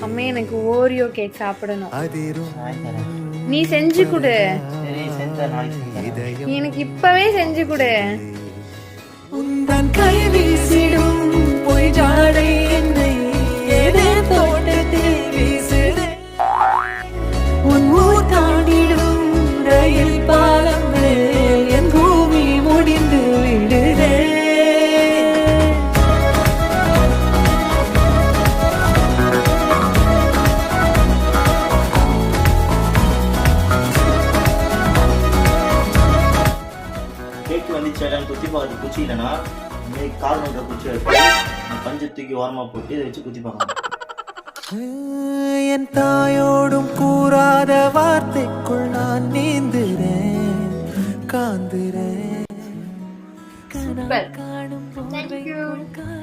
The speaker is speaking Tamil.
அம்மா எனக்கு ஓரியோ கேக் சாப்பிடணும். நீ செஞ்சு கொடு. எனக்கு இப்பவே செஞ்சு கொடு. உந்தன் கை வீசிடும் பொய் ஜாடை என்னை ஏதே தோட்டத்தில் வீசுதே. உன் ஊர் தாண்டிடும் ரயில் பாலம் மேல் என் பூமி முடிந்து விடுதே. கேக்கு வந்துச்சாடான்னு குத்தி பார்த்து குச்சி இல்லைன்னா இன்னைக்கு கால் நோக்கிற குச்சி எடுத்து பஞ்சு தூக்கி ஓரமாக போட்டு இதை வச்சு குத்தி பார்க்கணும். என் தாயோடும் கூறாத வார்த்தைக்குள் நான் நீந்துறேன் காந்துறேன். Super. Thank you.